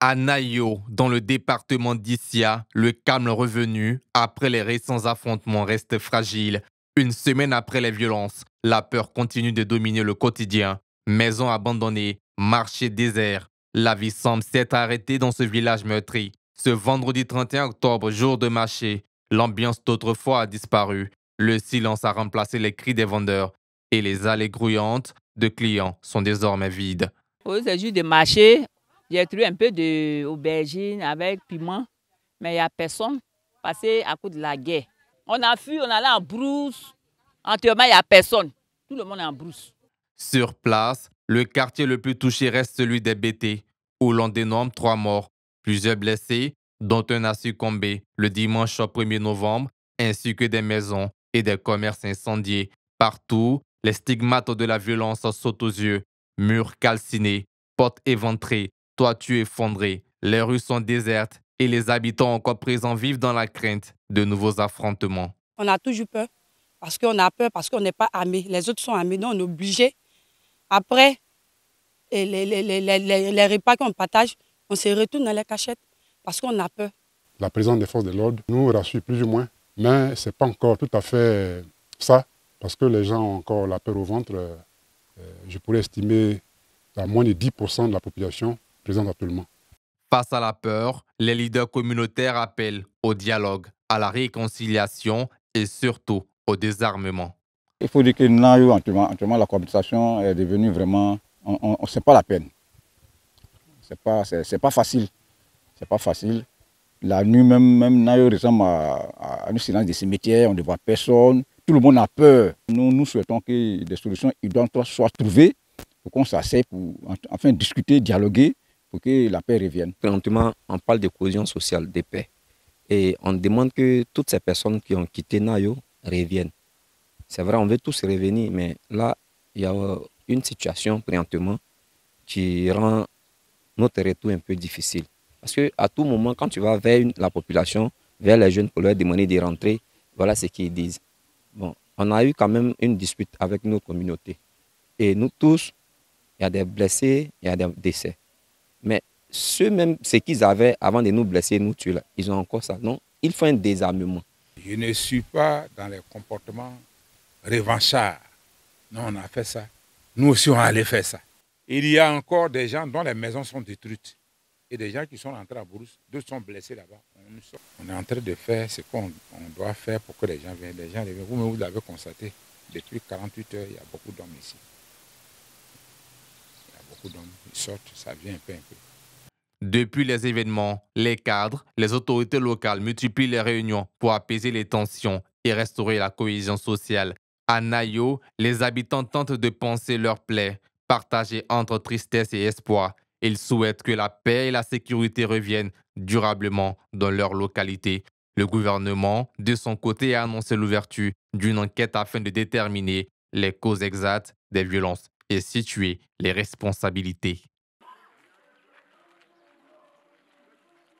À Nayo, dans le département d'Issia, le calme revenu après les récents affrontements reste fragile. Une semaine après les violences, la peur continue de dominer le quotidien. Maisons abandonnées, marchés déserts. La vie semble s'être arrêtée dans ce village meurtri. Ce vendredi 31 octobre, jour de marché, l'ambiance d'autrefois a disparu. Le silence a remplacé les cris des vendeurs et les allées grouillantes de clients sont désormais vides. Oui, c'est juste de marcher. J'ai trouvé un peu d'aubergine avec piment, mais il n'y a personne passé à cause de la guerre. On a fui, on allait en brousse. Entièrement, il n'y a personne. Tout le monde est en brousse. Sur place, le quartier le plus touché reste celui des BT, où l'on dénombre 3 morts, plusieurs blessés, dont un a succombé le dimanche 1er novembre, ainsi que des maisons et des commerces incendiés. Partout, les stigmates de la violence sautent aux yeux. Murs calcinés, portes éventrées, toitures effondrées, les rues sont désertes et les habitants encore présents vivent dans la crainte de nouveaux affrontements. On a toujours peur, parce qu'on a peur, parce qu'on n'est pas armé. Les autres sont armés, donc on est obligé. Après, les repas qu'on partage, on se retourne dans les cachettes, parce qu'on a peur. La présence des forces de l'ordre nous rassure plus ou moins, mais ce n'est pas encore tout à fait ça, parce que les gens ont encore la peur au ventre. Je pourrais estimer à moins de 10% de la population présente actuellement. Face à la peur, les leaders communautaires appellent au dialogue, à la réconciliation et surtout au désarmement. Il faut dire que Nayo, actuellement, la cohabitation est devenue vraiment... c'est pas la peine. C'est pas facile. C'est pas facile. La nuit, même Nayo ressemble à un silence des cimetières, on ne voit personne. Tout le monde a peur. Nous souhaitons que des solutions idéales soient trouvées pour qu'on s'asseye, enfin discuter, dialoguer, pour que la paix revienne. Présentement, on parle de cohésion sociale, de paix. Et on demande que toutes ces personnes qui ont quitté Nayo reviennent. C'est vrai, on veut tous revenir, mais là, il y a une situation présentement qui rend notre retour un peu difficile. Parce qu'à tout moment, quand tu vas vers la population, vers les jeunes pour leur demander de rentrer, voilà ce qu'ils disent. Bon, on a eu quand même une dispute avec nos communautés. Et nous tous, il y a des blessés, il y a des décès. Mais ce qu'ils avaient avant de nous blesser, nous tuer, là, ils ont encore ça. Non, il faut un désarmement. Je ne suis pas dans les comportements revanchards. Non, on a fait ça. Nous aussi, on allait faire ça. Il y a encore des gens dont les maisons sont détruites. Et des gens qui sont rentrés à Brousse, d'autres sont blessés là-bas. On est en train de faire ce qu'on doit faire pour que les gens viennent. Les gens reviennent. Vous l'avez constaté, depuis 48 heures, il y a beaucoup d'hommes ici. Il y a beaucoup d'hommes. Ils sortent, ça vient un peu. Depuis les événements, les cadres, les autorités locales multiplient les réunions pour apaiser les tensions et restaurer la cohésion sociale. À Nayo, les habitants tentent de panser leurs plaies, partagées entre tristesse et espoir. Ils souhaitent que la paix et la sécurité reviennent durablement dans leur localité. Le gouvernement, de son côté, a annoncé l'ouverture d'une enquête afin de déterminer les causes exactes des violences et situer les responsabilités.